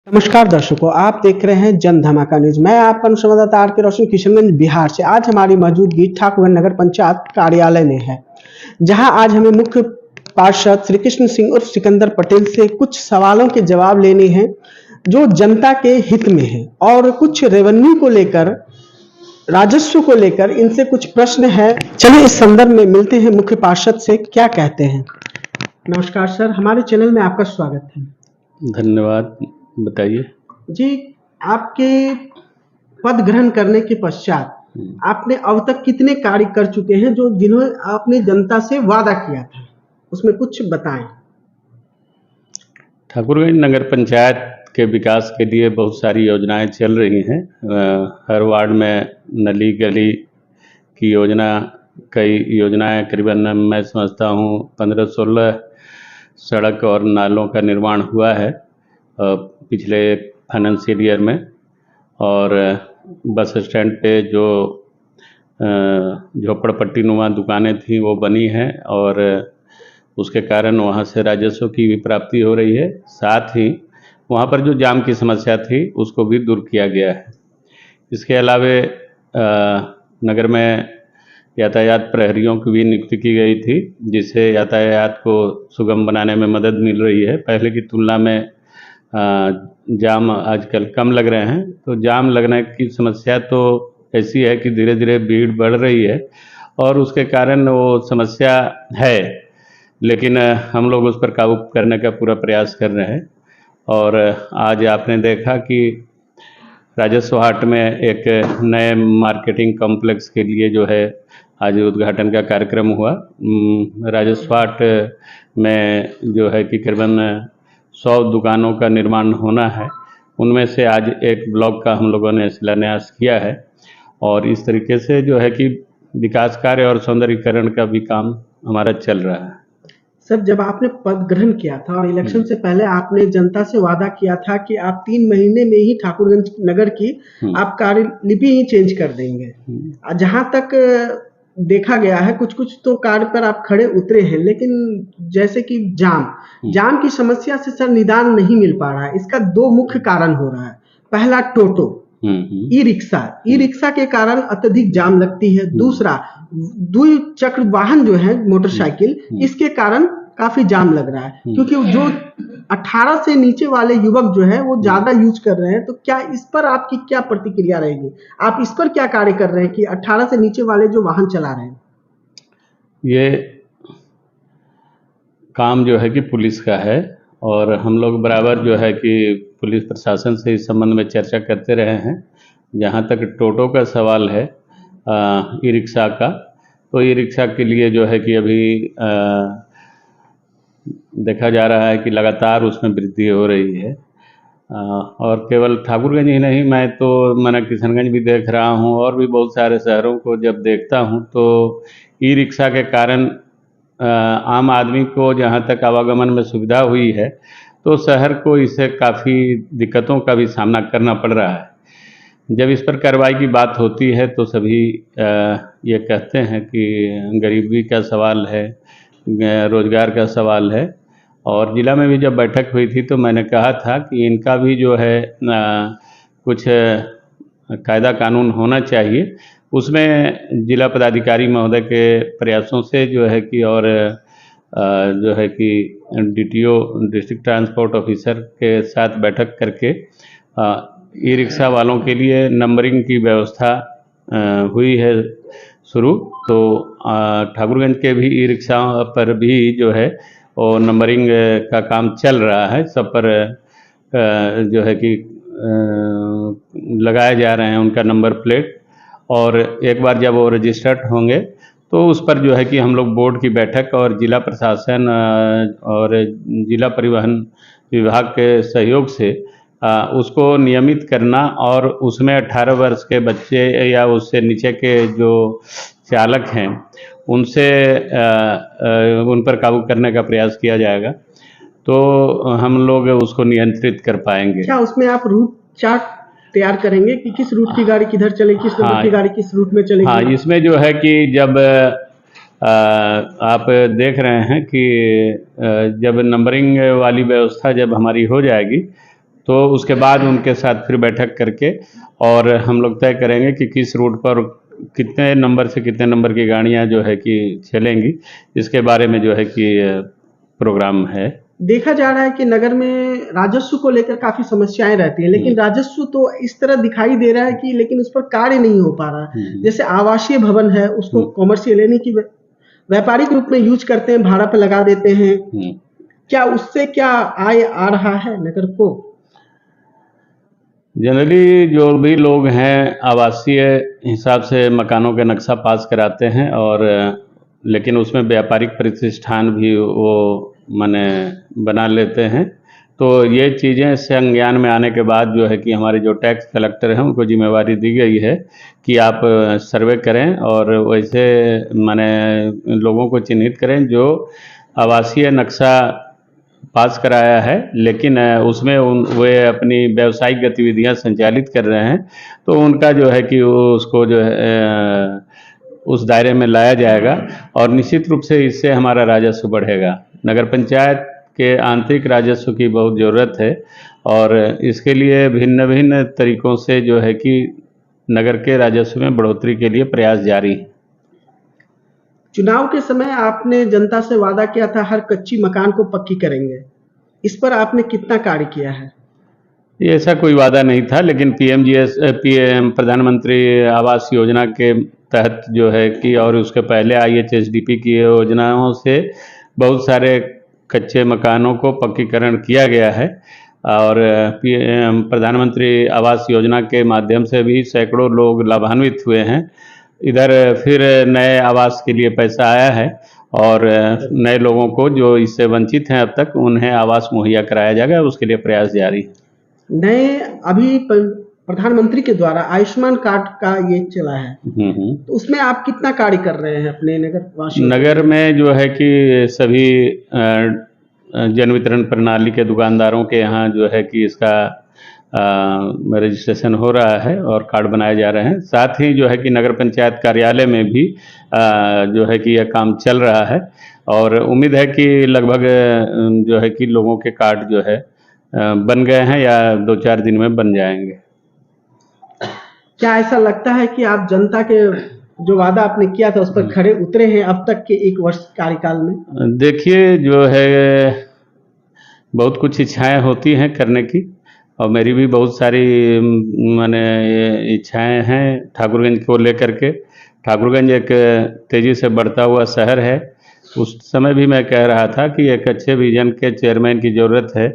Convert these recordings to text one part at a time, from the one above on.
नमस्कार दर्शकों, आप देख रहे हैं जन धमाका न्यूज। मैं आपका संवाददाता आर के रोशन किशनगंज बिहार से। आज हमारी मौजूदगी ठाकुरगंज नगर पंचायत कार्यालय में है, जहां आज हमें मुख्य पार्षद श्री कृष्ण सिंह उर्फ सिकंदर पटेल से कुछ सवालों के जवाब लेने हैं जो जनता के हित में है, और कुछ रेवेन्यू को लेकर, राजस्व को लेकर इनसे कुछ प्रश्न है। चलिए इस संदर्भ में मिलते हैं मुख्य पार्षद से, क्या कहते हैं। नमस्कार सर, हमारे चैनल में आपका स्वागत है। धन्यवाद, बताइए जी। आपके पद ग्रहण करने के पश्चात आपने अब तक कितने कार्य कर चुके हैं जो जिन्होंने आपने जनता से वादा किया था, उसमें कुछ बताएं। ठाकुरगंज नगर पंचायत के विकास के लिए बहुत सारी योजनाएं चल रही हैं। हर वार्ड में नली गली की योजना, कई योजनाएं, करीबन मैं समझता हूँ 15-16 सड़क और नालों का निर्माण हुआ है पिछले फाइनेंशियल ईयर में। और बस स्टैंड पे जो झोपड़पट्टी नुमा दुकानें थी वो बनी हैं, और उसके कारण वहाँ से राजस्व की भी प्राप्ति हो रही है। साथ ही वहाँ पर जो जाम की समस्या थी उसको भी दूर किया गया है। इसके अलावे नगर में यातायात प्रहरियों की भी नियुक्ति की गई थी, जिससे यातायात को सुगम बनाने में मदद मिल रही है। पहले की तुलना में जाम आजकल कम लग रहे हैं। तो जाम लगने की समस्या तो ऐसी है कि धीरे धीरे भीड़ बढ़ रही है और उसके कारण वो समस्या है, लेकिन हम लोग उस पर काबू करने का पूरा प्रयास कर रहे हैं। और आज आपने देखा कि राजस्व हाट में एक नए मार्केटिंग कॉम्प्लेक्स के लिए जो है आज उद्घाटन का कार्यक्रम हुआ। राजस्व हाट में जो है कि करीबन 100 दुकानों का निर्माण होना है। उनमें से आज एक ब्लॉक का हम लोगों ने शिलान्यास किया है, और इस तरीके से जो है कि विकास कार्य और सौंदर्यीकरण का भी काम हमारा चल रहा है। सर, जब आपने पद ग्रहण किया था और इलेक्शन से पहले आपने जनता से वादा किया था कि आप 3 महीने में ही ठाकुरगंज नगर की आप कार्यलिपि ही चेंज कर देंगे। जहां तक देखा गया है, कुछ कुछ तो कार्य पर आप खड़े उतरे हैं, लेकिन जैसे कि जाम की समस्या से सर निदान नहीं मिल पा रहा है। इसका 2 मुख्य कारण हो रहा है। पहला, टोटो ई रिक्शा के कारण अत्यधिक जाम लगती है। दूसरा, द्विचक्र वाहन जो है मोटरसाइकिल, इसके कारण काफी जाम लग रहा है, क्योंकि जो 18 से नीचे वाले युवक जो है वो ज्यादा यूज कर रहे हैं। तो क्या इस पर आपकी क्या प्रतिक्रिया रहेगी? आप इस पर क्या कार्य कर रहे हैं कि 18 से नीचे वाले जो वाहन चला रहे हैं? ये काम जो है कि पुलिस का है, और हम लोग बराबर जो है कि पुलिस प्रशासन से इस संबंध में चर्चा करते रहे हैं। जहाँ तक टोटो का सवाल है, ई रिक्शा का, तो ई रिक्शा के लिए जो है कि अभी देखा जा रहा है कि लगातार उसमें वृद्धि हो रही है। और केवल ठाकुरगंज ही नहीं, मैं तो मैंने किशनगंज भी देख रहा हूँ, और भी बहुत सारे शहरों को जब देखता हूँ तो ई रिक्शा के कारण आम आदमी को जहाँ तक आवागमन में सुविधा हुई है, तो शहर को इससे काफ़ी दिक्कतों का भी सामना करना पड़ रहा है। जब इस पर कार्रवाई की बात होती है तो सभी ये कहते हैं कि गरीबी का सवाल है, रोजगार का सवाल है। और ज़िला में भी जब बैठक हुई थी तो मैंने कहा था कि इनका भी जो है कुछ कायदा कानून होना चाहिए। उसमें जिला पदाधिकारी महोदय के प्रयासों से जो है कि, और जो है कि DTO डिस्ट्रिक्ट ट्रांसपोर्ट ऑफिसर के साथ बैठक करके ई रिक्शा वालों के लिए नंबरिंग की व्यवस्था हुई है शुरू। तो ठाकुरगंज के भी ई रिक्शा पर भी जो है वो नंबरिंग का काम चल रहा है। सब पर जो है कि लगाए जा रहे हैं उनका नंबर प्लेट, और एक बार जब वो रजिस्टर्ड होंगे तो उस पर जो है कि हम लोग बोर्ड की बैठक और जिला प्रशासन और जिला परिवहन विभाग के सहयोग से उसको नियमित करना, और उसमें 18 वर्ष के बच्चे या उससे नीचे के जो चालक हैं उनसे उन पर काबू करने का प्रयास किया जाएगा, तो हम लोग उसको नियंत्रित कर पाएंगे। क्या उसमें आप रूट चार्ट तैयार करेंगे कि किस रूट की गाड़ी किधर चलेगी, किस नंबर की गाड़ी किस रूट में चलेगी? हाँ, इसमें जो है कि जब आप देख रहे हैं कि जब नंबरिंग वाली व्यवस्था जब हमारी हो जाएगी तो उसके बाद उनके साथ फिर बैठक करके और हम लोग तय करेंगे कि किस रूट पर कितने नंबर से कितने नंबर की गाड़ियां जो है कि चलेंगी, इसके बारे में जो है कि प्रोग्राम है। देखा जा रहा है कि नगर में राजस्व को लेकर काफी समस्याएं रहती हैं, लेकिन राजस्व तो इस तरह दिखाई दे रहा है कि लेकिन उस पर कार्य नहीं हो पा रहा है। जैसे आवासीय भवन है, उसको कॉमर्शियल यानी कि व्यापारिक रूप में यूज करते हैं, भाड़ा पे लगा देते हैं। क्या उससे क्या आय आ रहा है नगर को? जनरली जो भी लोग हैं आवासीय हिसाब से मकानों के नक्शा पास कराते हैं, और लेकिन उसमें व्यापारिक प्रतिष्ठान भी वो माने बना लेते हैं। तो ये चीज़ें संज्ञान में आने के बाद जो है कि हमारे जो टैक्स कलेक्टर हैं उनको जिम्मेवारी दी गई है कि आप सर्वे करें और वैसे माने लोगों को चिन्हित करें जो आवासीय नक्शा पास कराया है, लेकिन उसमें वे अपनी व्यावसायिक गतिविधियां संचालित कर रहे हैं, तो उनका जो है कि उसको जो है उस दायरे में लाया जाएगा और निश्चित रूप से इससे हमारा राजस्व बढ़ेगा। नगर पंचायत के आंतरिक राजस्व की बहुत ज़रूरत है और इसके लिए भिन्न भिन्न तरीकों से जो है कि नगर के राजस्व में बढ़ोतरी के लिए प्रयास जारी है। चुनाव के समय आपने जनता से वादा किया था हर कच्ची मकान को पक्की करेंगे, इस पर आपने कितना कार्य किया है? ये ऐसा कोई वादा नहीं था, लेकिन पीएम प्रधानमंत्री आवास योजना के तहत जो है कि और उसके पहले IHSDP की योजनाओं से बहुत सारे कच्चे मकानों को पक्कीकरण किया गया है और प्रधानमंत्री आवास योजना के माध्यम से भी सैकड़ों लोग लाभान्वित हुए हैं। इधर फिर नए आवास के लिए पैसा आया है और नए लोगों को जो इससे वंचित हैं अब तक उन्हें आवास मुहैया कराया जाएगा, उसके लिए प्रयास जारी है। नए अभी प्रधानमंत्री के द्वारा आयुष्मान कार्ड का ये चला है, तो उसमें आप कितना कार्य कर रहे हैं अपने नगर वासियों? नगर में जो है कि सभी जन वितरण प्रणाली के दुकानदारों के यहाँ जो है कि इसका रजिस्ट्रेशन हो रहा है और कार्ड बनाए जा रहे हैं। साथ ही जो है कि नगर पंचायत कार्यालय में भी जो है कि यह काम चल रहा है और उम्मीद है कि लगभग जो है कि लोगों के कार्ड जो है बन गए हैं या 2-4 दिन में बन जाएंगे। क्या ऐसा लगता है कि आप जनता के जो वादा आपने किया था उस पर खरे उतरे हैं अब तक के 1 वर्ष कार्यकाल में? देखिए, जो है बहुत कुछ इच्छाएं होती हैं करने की और मेरी भी बहुत सारी माने इच्छाएं हैं ठाकुरगंज को लेकर के। ठाकुरगंज एक तेज़ी से बढ़ता हुआ शहर है। उस समय भी मैं कह रहा था कि एक अच्छे विजन के चेयरमैन की ज़रूरत है।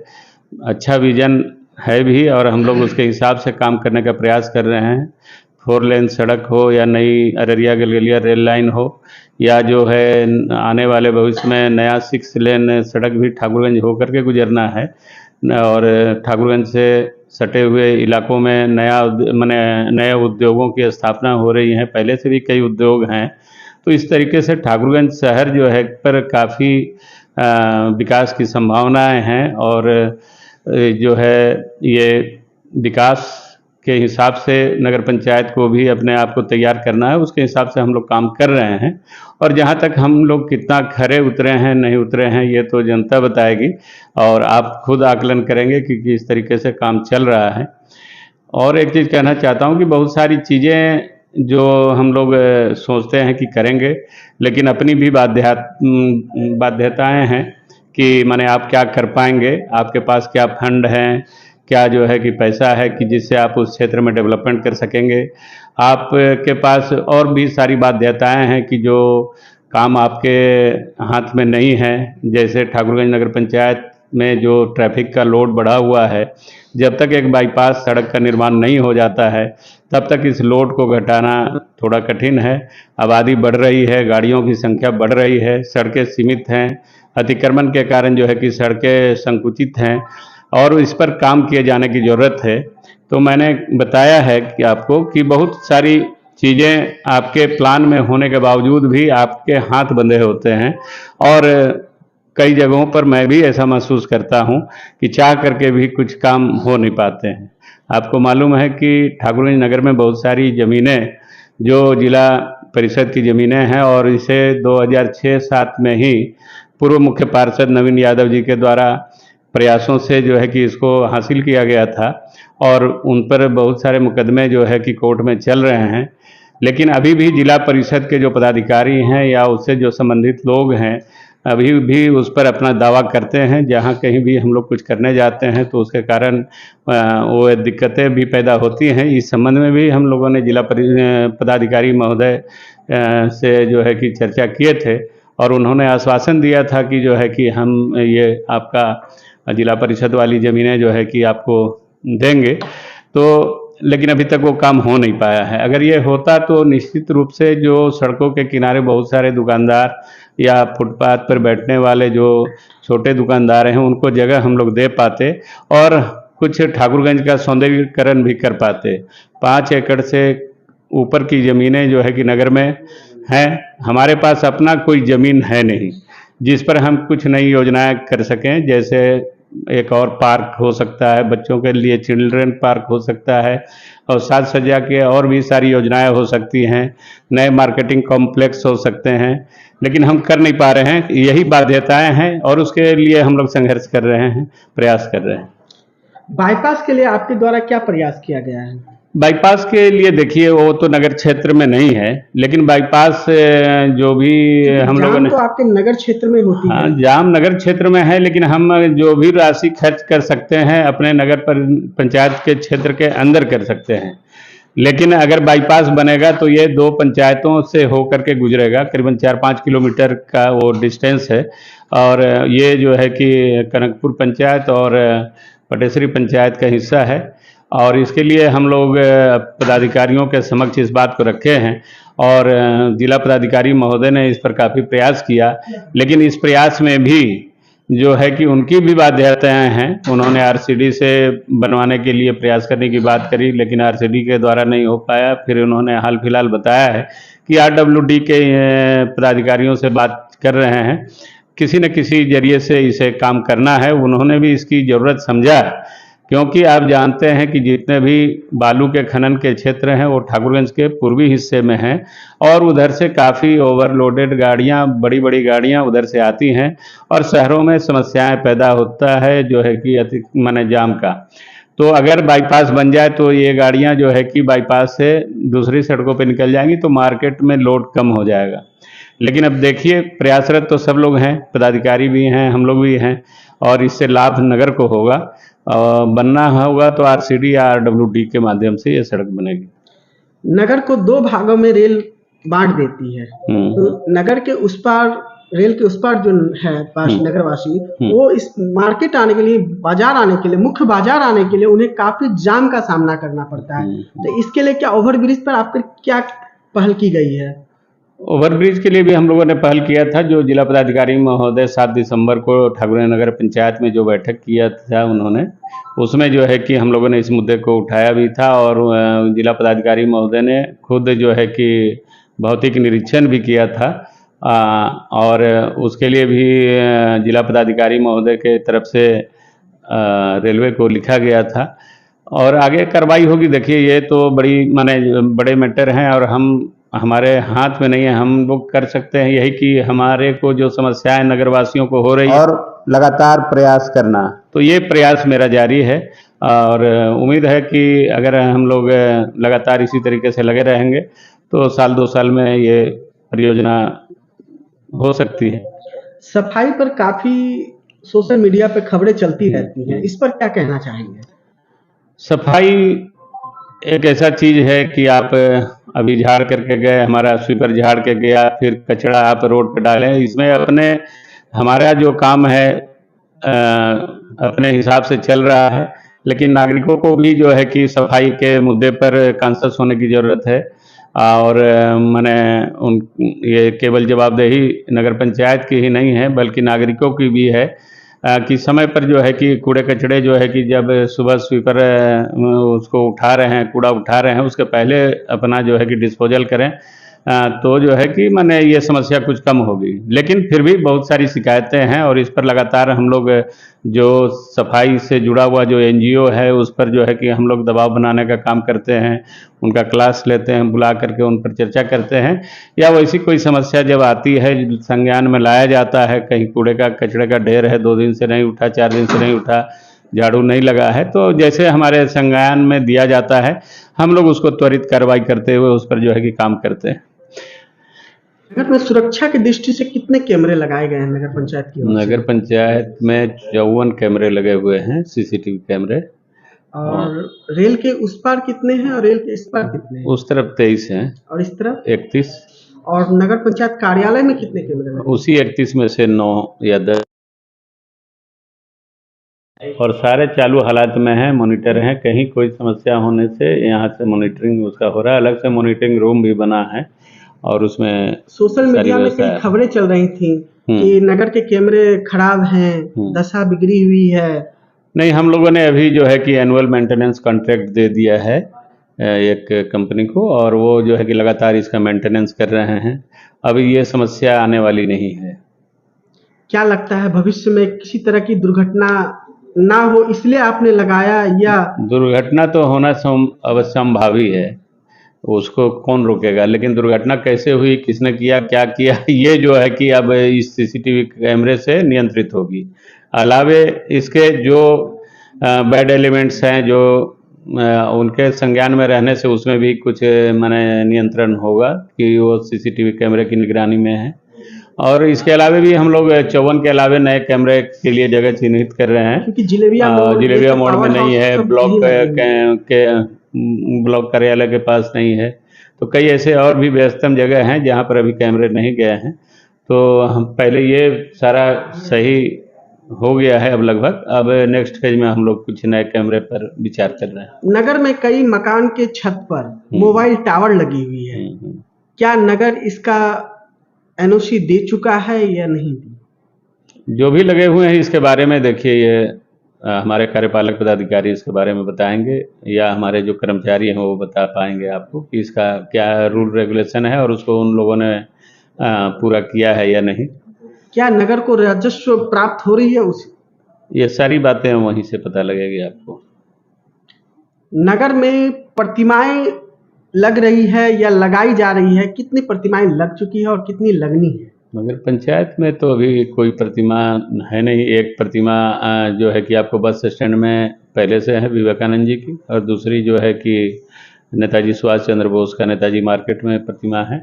अच्छा विजन है भी और हम लोग उसके हिसाब से काम करने का प्रयास कर रहे हैं। 4 लेन सड़क हो या नई अररिया गलगलिया रेल लाइन हो या जो है आने वाले भविष्य में नया 6 लेन सड़क भी ठाकुरगंज होकर के गुजरना है और ठाकुरगंज से सटे हुए इलाकों में नए उद्योगों की स्थापना हो रही है। पहले से भी कई उद्योग हैं, तो इस तरीके से ठाकुरगंज शहर जो है पर काफ़ी विकास की संभावनाएं हैं और जो है ये विकास के हिसाब से नगर पंचायत को भी अपने आप को तैयार करना है, उसके हिसाब से हम लोग काम कर रहे हैं और जहाँ तक हम लोग कितना खरे उतरे हैं नहीं उतरे हैं ये तो जनता बताएगी और आप खुद आकलन करेंगे कि किस तरीके से काम चल रहा है। और एक चीज़ कहना चाहता हूँ कि बहुत सारी चीज़ें जो हम लोग सोचते हैं कि करेंगे, लेकिन अपनी भी बाध्यताएं हैं कि माने आप क्या कर पाएंगे, आपके पास क्या फंड हैं, क्या जो है कि पैसा है कि जिससे आप उस क्षेत्र में डेवलपमेंट कर सकेंगे। आपके पास और भी सारी बाध्यताएं हैं कि जो काम आपके हाथ में नहीं है, जैसे ठाकुरगंज नगर पंचायत में जो ट्रैफिक का लोड बढ़ा हुआ है, जब तक एक बाईपास सड़क का निर्माण नहीं हो जाता है तब तक इस लोड को घटाना थोड़ा कठिन है। आबादी बढ़ रही है, गाड़ियों की संख्या बढ़ रही है, सड़कें सीमित हैं, अतिक्रमण के कारण जो है कि सड़कें संकुचित हैं और इस पर काम किए जाने की ज़रूरत है। तो मैंने बताया है कि आपको कि बहुत सारी चीज़ें आपके प्लान में होने के बावजूद भी आपके हाथ बंधे होते हैं और कई जगहों पर मैं भी ऐसा महसूस करता हूं कि चाह करके भी कुछ काम हो नहीं पाते हैं। आपको मालूम है कि ठाकुरगंज नगर में बहुत सारी ज़मीनें जो जिला परिषद की ज़मीनें हैं और इसे 2006-07 में ही पूर्व मुख्य पार्षद नवीन यादव जी के द्वारा प्रयासों से जो है कि इसको हासिल किया गया था और उन पर बहुत सारे मुकदमे जो है कि कोर्ट में चल रहे हैं। लेकिन अभी भी जिला परिषद के जो पदाधिकारी हैं या उससे जो संबंधित लोग हैं अभी भी उस पर अपना दावा करते हैं। जहाँ कहीं भी हम लोग कुछ करने जाते हैं तो उसके कारण वो दिक्कतें भी पैदा होती हैं। इस संबंध में भी हम लोगों ने जिला पदाधिकारी महोदय से जो है कि चर्चा किए थे और उन्होंने आश्वासन दिया था कि जो है कि हम ये आपका जिला परिषद वाली ज़मीनें जो है कि आपको देंगे। तो लेकिन अभी तक वो काम हो नहीं पाया है। अगर ये होता तो निश्चित रूप से जो सड़कों के किनारे बहुत सारे दुकानदार या फुटपाथ पर बैठने वाले जो छोटे दुकानदार हैं उनको जगह हम लोग दे पाते और कुछ ठाकुरगंज का सौंदर्यीकरण भी कर पाते। 5 एकड़ से ऊपर की ज़मीनें जो है कि नगर में हैं। हमारे पास अपना कोई ज़मीन है नहीं जिस पर हम कुछ नई योजनाएं कर सकें। जैसे एक और पार्क हो सकता है, बच्चों के लिए चिल्ड्रन पार्क हो सकता है और साज सज्जा के और भी सारी योजनाएं हो सकती हैं। नए मार्केटिंग कॉम्प्लेक्स हो सकते हैं, लेकिन हम कर नहीं पा रहे हैं। यही बाध्यताएं हैं और उसके लिए हम लोग संघर्ष कर रहे हैं, प्रयास कर रहे हैं। बाईपास के लिए आपके द्वारा क्या प्रयास किया गया है? बाईपास के लिए देखिए वो तो नगर क्षेत्र में नहीं है, लेकिन बाईपास जो भी हम लोगों ने तो आपके नगर क्षेत्र में होती है। हाँ, जाम नगर क्षेत्र में है, लेकिन हम जो भी राशि खर्च कर सकते हैं अपने नगर पंचायत के क्षेत्र के अंदर कर सकते हैं। लेकिन अगर बाईपास बनेगा तो ये 2 पंचायतों से होकर के गुजरेगा। करीबन 4-5 किलोमीटर का वो डिस्टेंस है और ये जो है कि कनकपुर पंचायत और पटेसरी पंचायत का हिस्सा है और इसके लिए हम लोग पदाधिकारियों के समक्ष इस बात को रखे हैं और जिला पदाधिकारी महोदय ने इस पर काफ़ी प्रयास किया। लेकिन इस प्रयास में भी जो है कि उनकी भी बाध्यताएं हैं। उन्होंने आरसीडी से बनवाने के लिए प्रयास करने की बात करी, लेकिन आरसीडी के द्वारा नहीं हो पाया। फिर उन्होंने हाल फिलहाल बताया है कि आरडब्ल्यूडी के पदाधिकारियों से बात कर रहे हैं, किसी न किसी जरिए से इसे काम करना है। उन्होंने भी इसकी ज़रूरत समझा, क्योंकि आप जानते हैं कि जितने भी बालू के खनन के क्षेत्र हैं वो ठाकुरगंज के पूर्वी हिस्से में हैं और उधर से काफ़ी ओवरलोडेड गाड़ियां, बड़ी बड़ी गाड़ियां उधर से आती हैं और शहरों में समस्याएं पैदा होता है जो है कि अति माने जाम का। तो अगर बाईपास बन जाए तो ये गाड़ियां जो है कि बाईपास से दूसरी सड़कों पर निकल जाएंगी तो मार्केट में लोड कम हो जाएगा। लेकिन अब देखिए प्रयासरत तो सब लोग हैं, पदाधिकारी भी हैं, हम लोग भी हैं और इससे लाभ नगर को होगा। बनना होगा तो आरसीडी या आरडब्ल्यूडी के माध्यम से ये सड़क बनेगी। नगर को 2 भागों में रेल बांट देती है, तो नगर के उस पार, रेल के उस पार जो है नगरवासी, वो इस मार्केट आने के लिए, बाजार आने के लिए, मुख्य बाजार आने के लिए उन्हें काफी जाम का सामना करना पड़ता है। तो इसके लिए क्या ओवरब्रिज पर आपकी क्या पहल की गई है? ओवरब्रिज के लिए भी हम लोगों ने पहल किया था। जो जिला पदाधिकारी महोदय 7 दिसंबर को ठाकुरगंज नगर पंचायत में जो बैठक किया था उन्होंने, उसमें जो है कि हम लोगों ने इस मुद्दे को उठाया भी था और जिला पदाधिकारी महोदय ने खुद जो है कि भौतिक निरीक्षण भी किया था और उसके लिए भी जिला पदाधिकारी महोदय के तरफ से रेलवे को लिखा गया था और आगे कार्रवाई होगी। देखिए ये तो बड़े मैटर हैं और हमारे हाथ में नहीं है। हम लोग कर सकते हैं यही कि हमारे को जो समस्याएं नगरवासियों को हो रही है और लगातार प्रयास करना। तो ये प्रयास मेरा जारी है और उम्मीद है कि अगर हम लोग लगातार इसी तरीके से लगे रहेंगे तो साल 2 साल में ये परियोजना हो सकती है। सफाई पर काफी सोशल मीडिया पे खबरें चलती रहती हैं, इस पर क्या कहना चाहेंगे? सफाई एक ऐसा चीज है कि आप अभी झाड़ करके गए, हमारा स्वीपर झाड़ के गया, फिर कचरा आप रोड पे डालें। इसमें हमारा जो काम है अपने हिसाब से चल रहा है, लेकिन नागरिकों को भी जो है कि सफाई के मुद्दे पर कॉन्शियस होने की ज़रूरत है और ये केवल जवाबदेही नगर पंचायत की ही नहीं है बल्कि नागरिकों की भी है कि समय पर जो है कि कूड़े कचड़े जो है कि जब सुबह स्वीपर उसको उठा रहे हैं, कूड़ा उठा रहे हैं, उसके पहले अपना जो है कि डिस्पोजल करें तो जो है कि माने ये समस्या कुछ कम होगी। लेकिन फिर भी बहुत सारी शिकायतें हैं और इस पर लगातार हम लोग जो सफाई से जुड़ा हुआ जो एनजीओ है उस पर जो है कि हम लोग दबाव बनाने का काम करते हैं, उनका क्लास लेते हैं, बुला करके उन पर चर्चा करते हैं, या वैसी कोई समस्या जब आती है संज्ञान में लाया जाता है, कहीं कूड़े का कचरे का ढेर है, 2 दिन से नहीं उठा, 4 दिन से नहीं उठा, झाड़ू नहीं लगा है, तो जैसे हमारे संज्ञान में दिया जाता है हम लोग उसको त्वरित कार्रवाई करते हुए उस पर जो है कि काम करते हैं। नगर में सुरक्षा की दृष्टि से कितने कैमरे लगाए गए हैं नगर पंचायत की ओर से? नगर पंचायत में 54 कैमरे लगे हुए हैं, सीसीटीवी कैमरे। और रेल के उस पार कितने हैं और रेल के इस पार कितने हैं? उस तरफ 23 हैं, और इस तरफ? 31। और नगर पंचायत कार्यालय में कितने कैमरे लगे? उसी 31 में से 9 या 10 और सारे चालू हालात में हैं, मॉनिटर हैं। कहीं कोई समस्या होने से यहाँ से मॉनिटरिंग उसका हो रहा है। अलग से मॉनिटरिंग रूम भी बना है और उसमें सोशल सारी मीडिया में व्यवस्था कई है। खबरें चल रही थी कि नगर के कैमरे खराब हैं, दशा बिगड़ी हुई है। नहीं, हम लोगों ने अभी जो है कि एनुअल मेंटेनेंस कॉन्ट्रैक्ट दे दिया है एक कंपनी को, और वो जो है कि लगातार इसका मेंटेनेंस कर रहे हैं। अभी ये समस्या आने वाली नहीं है। क्या लगता है भविष्य में किसी तरह की दुर्घटना ना हो इसलिए आपने लगाया, या दुर्घटना तो होना अवश्यंभावी है, उसको कौन रोकेगा, लेकिन दुर्घटना कैसे हुई, किसने किया, क्या किया, ये जो है कि अब इस सीसीटीवी कैमरे से नियंत्रित होगी। अलावे इसके जो बैड एलिमेंट्स हैं, जो उनके संज्ञान में रहने से उसमें भी कुछ माने नियंत्रण होगा कि वो सीसीटीवी कैमरे की निगरानी में है। और इसके अलावे भी हम लोग 54 के अलावे नए कैमरे के लिए जगह चिन्हित कर रहे हैं, क्योंकि जिलेबिया मोड़ में नहीं है, ब्लॉक कार्यालय के पास नहीं है, तो कई ऐसे और भी व्यस्तम जगह हैं जहाँ पर अभी कैमरे नहीं गए हैं। तो हम पहले ये सारा सही हो गया है अब लगभग, अब नेक्स्ट फेज में हम लोग कुछ नए कैमरे पर विचार कर रहे हैं। नगर में कई मकान के छत पर मोबाइल टावर लगी हुई है, क्या नगर इसका एनओसी दे चुका है या नहीं दी? जो भी लगे हुए हैं इसके बारे में देखिए, ये हमारे कार्यपालक पदाधिकारी इसके बारे में बताएंगे, या हमारे जो कर्मचारी हैं वो बता पाएंगे आपको कि इसका क्या रूल रेगुलेशन है और उसको उन लोगों ने पूरा किया है या नहीं। क्या नगर को राजस्व प्राप्त हो रही है उस? ये सारी बातें वहीं से पता लगेगी आपको। नगर में प्रतिमाएं लग रही है या लगाई जा रही है, कितनी प्रतिमाएं लग चुकी है और कितनी लगनी है? नगर पंचायत में तो अभी कोई प्रतिमा है नहीं। एक प्रतिमा जो है कि आपको बस स्टैंड में पहले से है विवेकानंद जी की, और दूसरी जो है कि नेताजी सुभाष चंद्र बोस का नेताजी मार्केट में प्रतिमा है।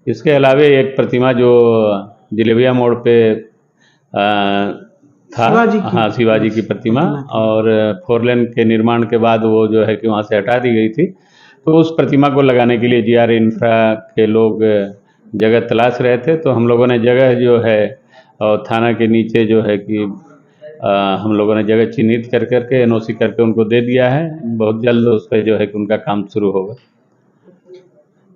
इसके अलावे एक प्रतिमा जो जिलेबिया मोड़ पे था, हाँ, शिवाजी की प्रतिमा, और 4 लेन के निर्माण के बाद वो जो है कि वहाँ से हटा दी गई थी। तो उस प्रतिमा को लगाने के लिए जीआर इंफ्रा के लोग जगह तलाश रहे थे, तो हम लोगों ने जगह जो है और थाना के नीचे जो है कि हम लोगों ने जगह चिन्हित कर करके एनओसी करके उनको दे दिया है। बहुत जल्द उस पर जो है कि उनका काम शुरू होगा।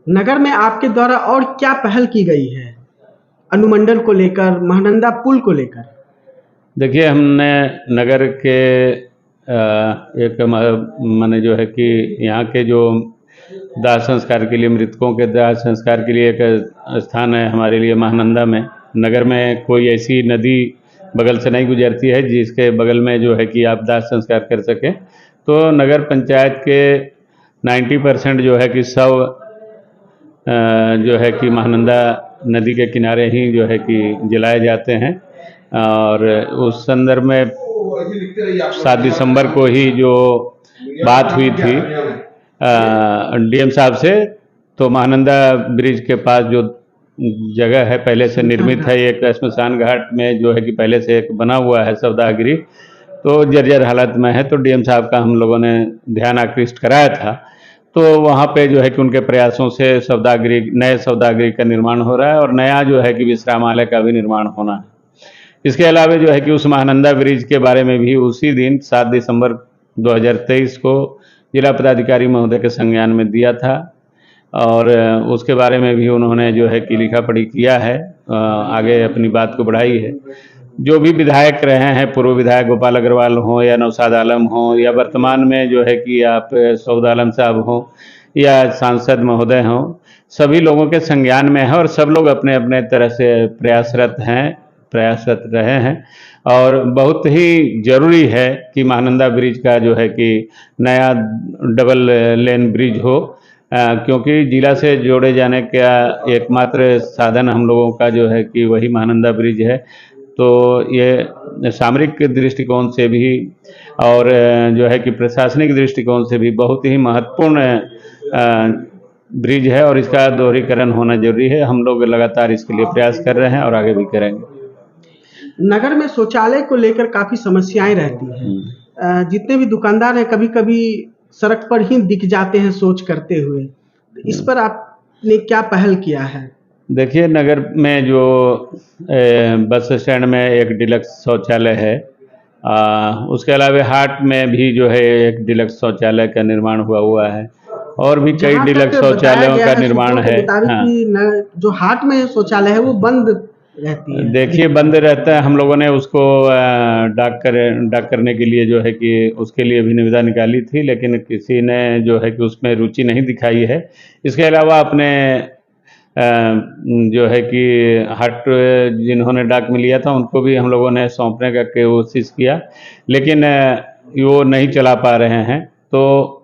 नगर में आपके द्वारा और क्या पहल की गई है अनुमंडल को लेकर, महानंदा पुल को लेकर? देखिए, हमने नगर के एक माने जो है कि यहाँ के जो दाह संस्कार के लिए, मृतकों के दाह संस्कार के लिए एक स्थान है हमारे लिए महानंदा में। नगर में कोई ऐसी नदी बगल से नहीं गुजरती है जिसके बगल में जो है कि आप दाह संस्कार कर सकें। तो नगर पंचायत के 90% जो है कि शव जो है कि महानंदा नदी के किनारे ही जो है कि जलाए जाते हैं। और उस संदर्भ में 7 दिसंबर को ही जो बात हुई थी डीएम साहब से, तो महानंदा ब्रिज के पास जो जगह है पहले से निर्मित है, एक श्मशान घाट में जो है कि पहले से एक बना हुआ है शवदाह, तो जर्जर हालत में है। तो डीएम साहब का हम लोगों ने ध्यान आकृष्ट कराया था, तो वहाँ पे जो है कि उनके प्रयासों से नए शवदाह का निर्माण हो रहा है, और नया जो है कि विश्रामालय का भी निर्माण होना है। इसके अलावा जो है कि उस महानंदा ब्रिज के बारे में भी उसी दिन 7 दिसंबर 2023 को जिला पदाधिकारी महोदय के संज्ञान में दिया था, और उसके बारे में भी उन्होंने जो है कि लिखा पढ़ी किया है, आगे अपनी बात को बढ़ाई है। जो भी विधायक रहे हैं, पूर्व विधायक गोपाल अग्रवाल हों या नौशाद आलम हों, या वर्तमान में जो है कि आप सऊद आलम साहब हों, या सांसद महोदय हों, सभी लोगों के संज्ञान में है और सब लोग अपने अपने तरह से प्रयासरत रहे हैं और बहुत ही ज़रूरी है कि महानंदा ब्रिज का जो है कि नया डबल लेन ब्रिज हो, क्योंकि जिला से जोड़े जाने का एकमात्र साधन हम लोगों का जो है कि वही महानंदा ब्रिज है। तो ये सामरिक दृष्टिकोण से भी और जो है कि प्रशासनिक दृष्टिकोण से भी बहुत ही महत्वपूर्ण ब्रिज है और इसका दोहरीकरण होना जरूरी है। हम लोग लगातार इसके लिए प्रयास कर रहे हैं और आगे भी करेंगे। नगर में शौचालय को लेकर काफी समस्याएं रहती हैं। जितने भी दुकानदार हैं कभी कभी सड़क पर ही दिख जाते हैं शौच करते हुए। इस पर आपने क्या पहल किया है? देखिए, नगर में जो बस स्टैंड में एक डिलक्स शौचालय है, उसके अलावा हाट में भी जो है एक डिलक्स शौचालय का निर्माण हुआ है और भी कई डिलक्स शौचालयों का निर्माण है। हाँ। जो हाट में शौचालय है वो बंद रहती है। देखिए, बंद रहता है। हम लोगों ने उसको डाक करने के लिए जो है कि उसके लिए भी निविदा निकाली थी, लेकिन किसी ने जो है कि उसमें रुचि नहीं दिखाई है। इसके अलावा अपने जो है कि हट जिन्होंने डाक में लिया था उनको भी हम लोगों ने सौंपने का कोशिश किया, लेकिन वो नहीं चला पा रहे हैं। तो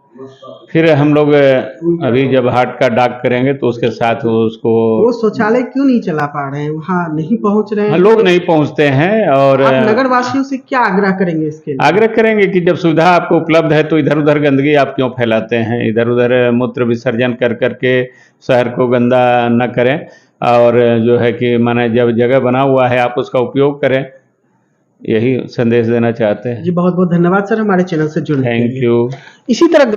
फिर हम लोग अभी जब हाट का डाक करेंगे तो उसके साथ उसको वो शौचालय क्यों नहीं चला पा रहे हैं? वहाँ नहीं पहुँच रहे हैं? लोग नहीं पहुँचते हैं। और आप नगर वासियों से क्या आग्रह करेंगे इसके लिए? आग्रह करेंगे कि जब सुविधा आपको उपलब्ध है तो इधर उधर गंदगी आप क्यों फैलाते हैं? इधर उधर मूत्र विसर्जन कर करके शहर को गंदा न करें और जो है कि माने जब जगह बना हुआ है आप उसका उपयोग करें, यही संदेश देना चाहते हैं। जी बहुत बहुत धन्यवाद सर हमारे चैनल से जुड़ने के लिए। Thank you. इसी तरह